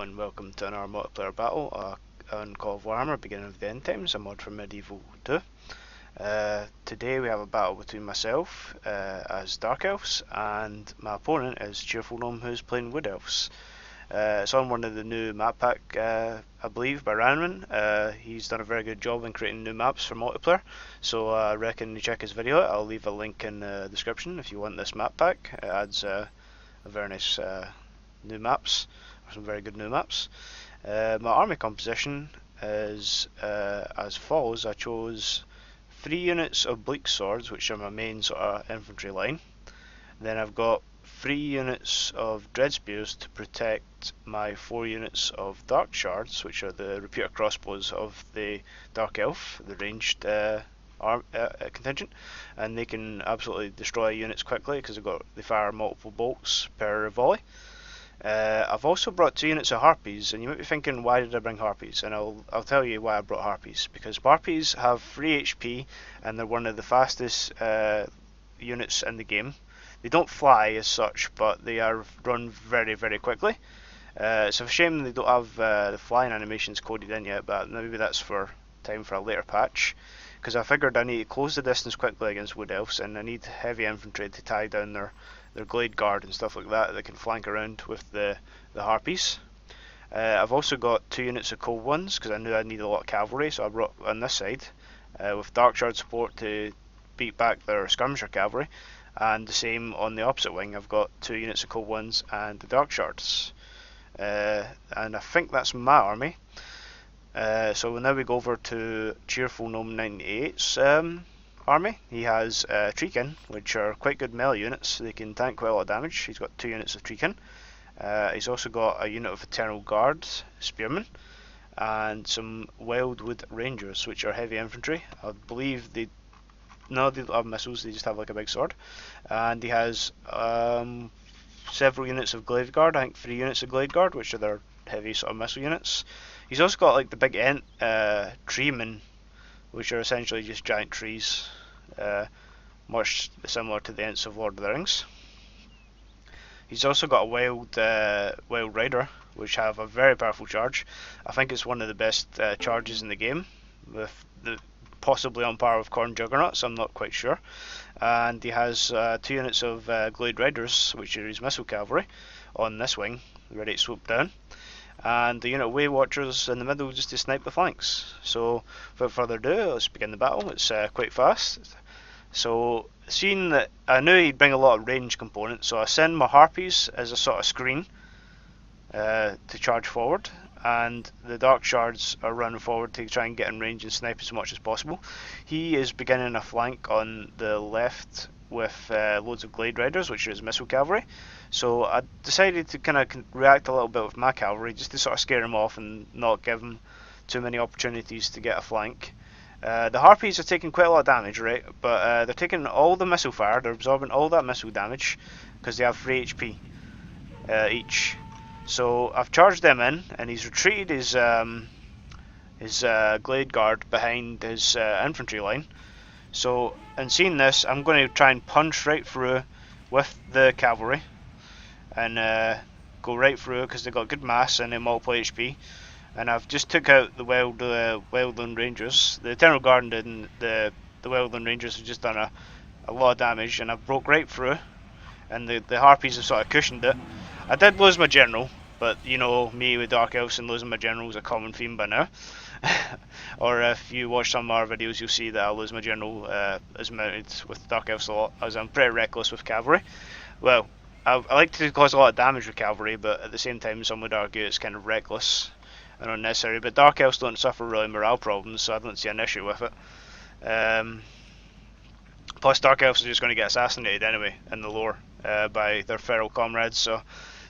and welcome to another multiplayer battle on Call of Warhammer Beginning of the End Times, a mod from Medieval 2. Today we have a battle between myself as Dark Elves and my opponent is Cheerful Gnome, who's playing Wood Elves. It's on one of the new map pack, I believe, by Ranman. He's done a very good job in creating new maps for multiplayer, so I reckon you check his video out. I'll leave a link in the description if you want this map pack. It adds a very nice new maps, or some very good new maps. My army composition is as follows. I chose 3 units of bleak swords, which are my main sort of infantry line. Then I've got 3 units of dread spears to protect my 4 units of dark shards, which are the repeater crossbows of the dark elf, the ranged contingent, and they can absolutely destroy units quickly because they fire multiple bolts per volley. I've also brought 2 units of harpies, and you might be thinking, why did I bring harpies? And I'll tell you why I brought harpies. Because harpies have 3 HP, and they're one of the fastest units in the game. They don't fly as such, but they run very, very quickly. It's a shame they don't have the flying animations coded in yet, but maybe that's for time for a later patch. Because I figured I need to close the distance quickly against Wood Elves, and I need heavy infantry to tie down their glade guard and stuff like that can flank around with the harpies. I've also got 2 units of cold ones because I knew I'd need a lot of cavalry, so I brought on this side with dark shard support to beat back their skirmisher cavalry, and the same on the opposite wing. I've got 2 units of cold ones and the dark shards, and I think that's my army. So now we go over to Cheerful Gnome 98's army. He has Treekin, which are quite good melee units. They can tank quite a lot of damage. He's got 2 units of Treekin. He's also got a unit of Eternal Guard Spearmen and some Wildwood Rangers, which are heavy infantry. I believe they don't have missiles, they just have like a big sword. And he has several units of Glade Guard, I think 3 units of Glade Guard, which are their heavy sort of missile units. He's also got like the big treemen, which are essentially just giant trees, much similar to the Ents of Lord of the Rings. He's also got a wild rider, which have a very powerful charge. I think it's one of the best charges in the game, with possibly on par with Khorne Juggernauts, I'm not quite sure. And he has 2 units of Glade Riders, which are his missile cavalry, on this wing, ready to swoop down. And the unit of Way Watchers in the middle just to snipe the flanks. So without further ado, let's begin the battle. It's quite fast. So seeing that I knew he'd bring a lot of range components, so I send my harpies as a sort of screen to charge forward, and the dark shards are running forward to try and get in range and snipe as much as possible. He is beginning a flank on the left with loads of Glade Riders, which is missile cavalry. So I decided to kind of react a little bit with my cavalry, just to sort of scare him off and not give him too many opportunities to get a flank. The harpies are taking quite a lot of damage, right? But they're taking all the missile fire, they're absorbing all that missile damage, because they have 3 HP each. So I've charged them in, and he's retreated his Glade Guard behind his infantry line. So in seeing this, I'm going to try and punch right through with the cavalry, and go right through because they've got good mass and they multiple HP. And I've just took out the Wildland Rangers. The Eternal Guard and the Wildland Rangers have just done a lot of damage, and I've broke right through, and the harpies have sort of cushioned it. I did lose my general, but you know me with Dark Elves, and losing my general is a common theme by now. Or if you watch some of our videos, you'll see that I lose my general as mounted with Dark Elves a lot, as I'm pretty reckless with cavalry. Well, I like to cause a lot of damage with cavalry, but at the same time some would argue it's kind of reckless and unnecessary. But Dark Elves don't suffer really morale problems, so I don't see an issue with it. Plus Dark Elves are just going to get assassinated anyway in the lore by their feral comrades, so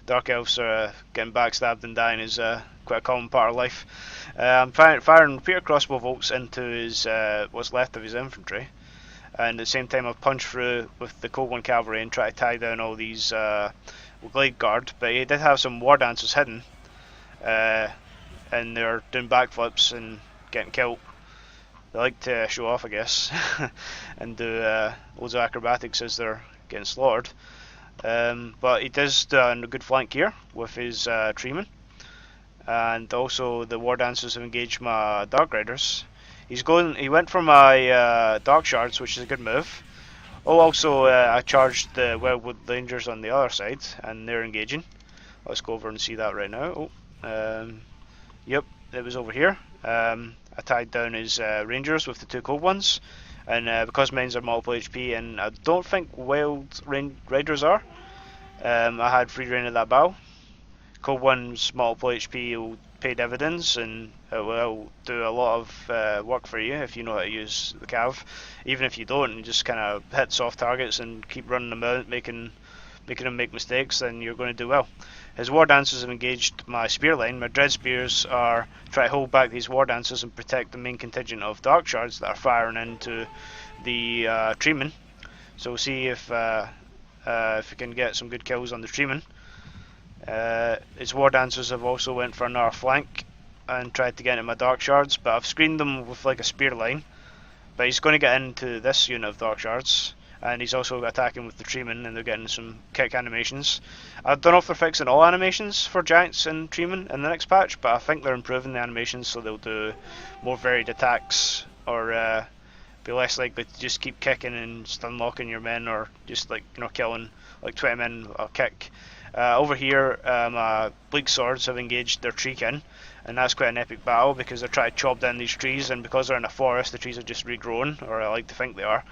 Dark Elves are getting backstabbed and dying is quite a common part of life. I'm firing repeater crossbow bolts into his what's left of his infantry, and at the same time I've punched through with the Cold One cavalry and try to tie down all these Glade Guard. But he did have some war dancers hidden, and they're doing backflips and getting killed. They like to show off, I guess, and do loads of acrobatics as they're getting slaughtered. But he does do a good flank here with his treemen. and also the War Dancers have engaged my Dark Riders. He went for my Dark Shards, which is a good move. Oh, also I charged the Wildwood Rangers on the other side, and they're engaging. Let's go over and see that right now. Yep, it was over here. I tied down his Rangers with the two cold ones, and because mines are multiple HP, and I don't think Wild Riders are, I had free reign of that battle. Cold one's multiple HP will pay dividends, and it will do a lot of work for you if you know how to use the cav. Even if you don't, you just kind of hit soft targets and keep running them out, making them make mistakes, then you're going to do well. His War Dancers have engaged my spear line. My Dread Spears are trying to hold back these War Dancers and protect the main contingent of Dark Shards that are firing into the Treeman. So we'll see if we can get some good kills on the Treeman. His War Dancers have also went for another flank and tried to get into my Dark Shards, but I've screened them with like a spear line. But he's going to get into this unit of Dark Shards, and he's also attacking with the Treeman, and they're getting some kick animations. I don't know if they're fixing all animations for Giants and Treeman in the next patch, but I think they're improving the animations so they'll do more varied attacks, or be less likely to just keep kicking and stun locking your men, or just like killing like 20 men a kick. Over here, Bleak Swords have engaged their Treekin, and that's quite an epic battle because they're trying to chop down these trees, and because they're in a forest, the trees are just regrown, or I like to think they are.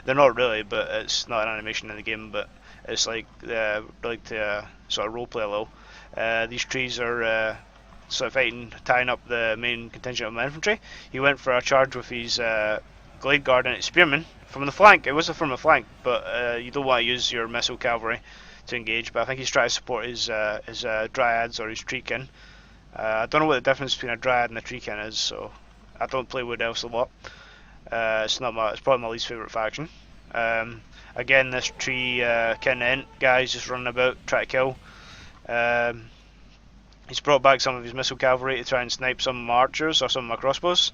They're not really, but it's not an animation in the game, but it's like to sort of roleplay a little. These trees are sort of fighting, tying up the main contingent of my infantry. He went for a charge with his Glade Guard and his Spearmen from the flank. It was from the flank, but you don't want to use your missile cavalry to engage, but I think he's trying to support his Dryads or his Treekin. I don't know what the difference between a Dryad and a Treekin is, so I don't play Wood Elves a lot. It's probably my least favourite faction. Again, this Treekin Ent guy's just running about, trying to kill. He's brought back some of his missile cavalry to try and snipe some of my archers or some of my crossbows.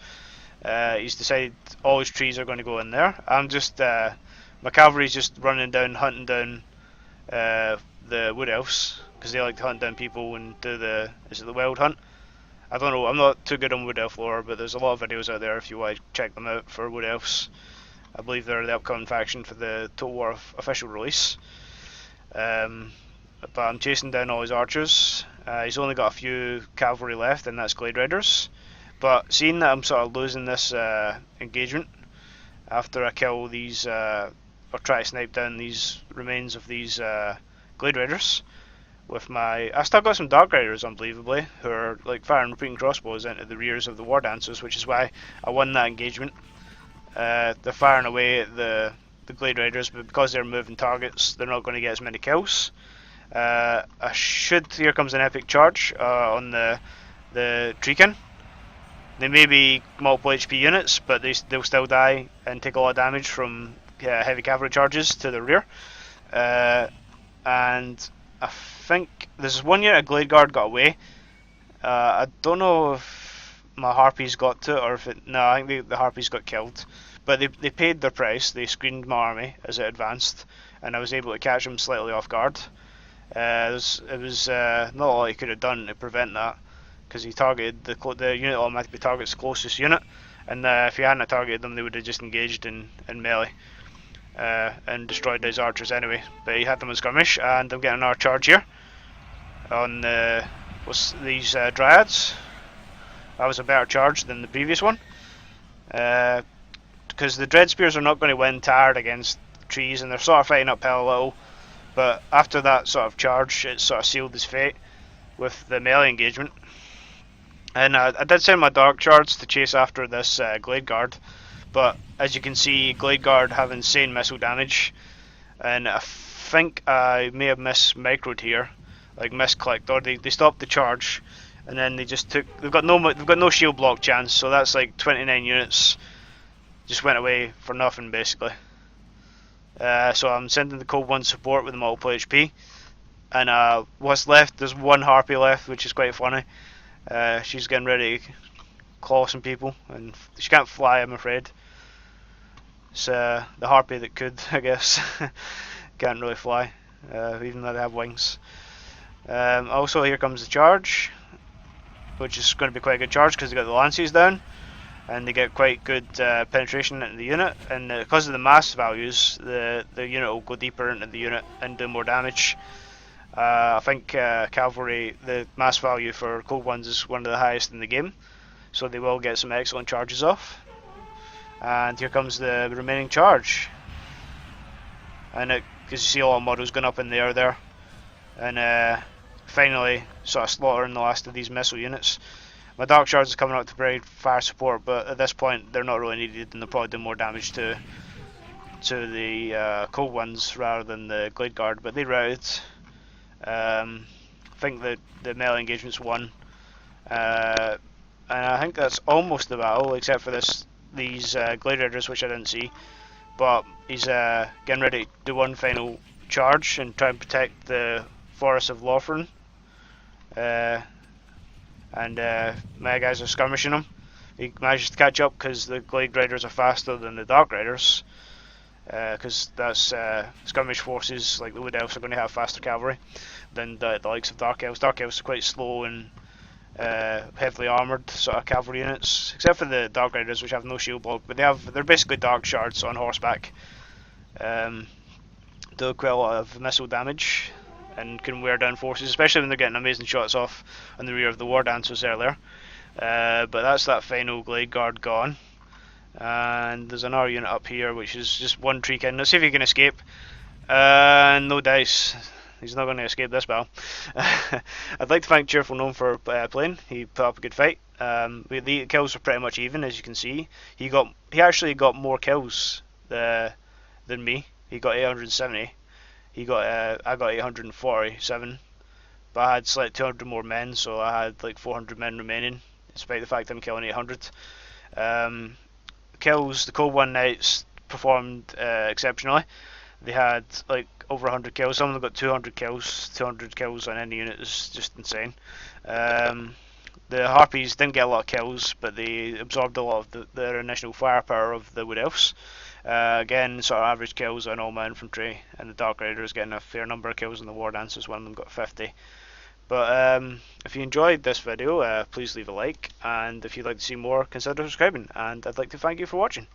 He's decided all his trees are going to go in there. My cavalry's just running down, hunting down the Wood Elves, because they like to hunt down people and do the wild hunt. I don't know, I'm not too good on Wood Elf lore, but there's a lot of videos out there if you want to check them out for Wood Elves. I believe they're the upcoming faction for the Total War official release. But I'm chasing down all his archers. He's only got a few cavalry left, and that's Glade Riders. But seeing that I'm sort of losing this engagement after I kill these, or try to snipe down these remains of these Glade Riders, I still got some Dark Riders, unbelievably, who are like firing repeating crossbows into the rears of the War Dancers, which is why I won that engagement. They're firing away at the Glade Riders, but because they're moving targets, they're not going to get as many kills. Here comes an epic charge on the Treekin. They may be multiple HP units, but they'll still die and take a lot of damage from heavy cavalry charges to the rear. And I think there's one unit of Glade Guard got away. I don't know if my Harpies got to it, or if it. No, I think the Harpies got killed. But they paid their price. They screened my army as it advanced, and I was able to catch them slightly off guard. It was not a lot he could have done to prevent that, because he targeted the unit automatically targets the closest unit, and if he hadn't targeted them, they would have just engaged in melee and destroyed his archers anyway. But he had them in skirmish, and I'm getting another charge here on these Dryads. That was a better charge than the previous one, because the Dread Spears are not going to win tired against trees, and they're sort of fighting uphill a little. But after that sort of charge, it sort of sealed his fate with the melee engagement. And I did send my Dark Shards to chase after this Glade Guard, but as you can see, Glade Guard have insane missile damage, and I think I may have mismicroed here, like misclicked, or they stopped the charge, and then they just took. They've got no shield block chance, so that's like 29 units just went away for nothing basically. So I'm sending the Cold One support with the multiple HP, and what's left, there's one Harpy left, which is quite funny. She's getting ready to claw some people, and she can't fly, I'm afraid. It's the Harpy that could, I guess. Can't really fly, even though they have wings. Also, here comes the charge, which is going to be quite a good charge because they got the lances down, and they get quite good penetration into the unit. And because of the mass values, the unit will go deeper into the unit and do more damage. I think cavalry, the mass value for cold ones is one of the highest in the game, so they will get some excellent charges off. And here comes the remaining charge, and because you see a lot of models going up in the air there, and finally sort of slaughtering the last of these missile units. My dark shards are coming out to very fire support, but at this point they're not really needed, and they'll probably do more damage to the cold ones rather than the glade guard. But they routed. I think the melee engagement's won, and I think that's almost the battle, except for these glade raiders, which I didn't see. But he's getting ready to do one final charge and try and protect the forest of Lothran. And my guys are skirmishing him. He manages to catch up because the glade riders are faster than the dark riders. Because that's skirmish forces like the wood elves are going to have faster cavalry than the likes of dark elves. Dark elves are quite slow and heavily armoured sort of cavalry units, except for the dark riders, which have no shield block, but they're basically dark shards on horseback. Do quite a lot of missile damage and can wear down forces, especially when they're getting amazing shots off on the rear of the war dancers earlier. But that's that final glade guard gone. And there's another unit up here which is just one tree kin. Let's see if he can escape. No dice. He's not going to escape this battle. I'd like to thank Cheerful Gnome for playing. He put up a good fight. The kills were pretty much even, as you can see. He actually got more kills than me. He got 870. I got 847. But I had like 200 more men, so I had like 400 men remaining, despite the fact I'm killing 800. Kills, the Cold One Knights performed exceptionally. They had like over 100 kills. Some of them got 200 kills. 200 kills on any unit is just insane. The Harpies didn't get a lot of kills, but they absorbed a lot of their initial firepower of the Wood Elves. Again, sort of average kills on all my infantry, and the Dark Riders getting a fair number of kills on the War Dancers. One of them got 50. But if you enjoyed this video, please leave a like, and if you'd like to see more, consider subscribing, and I'd like to thank you for watching.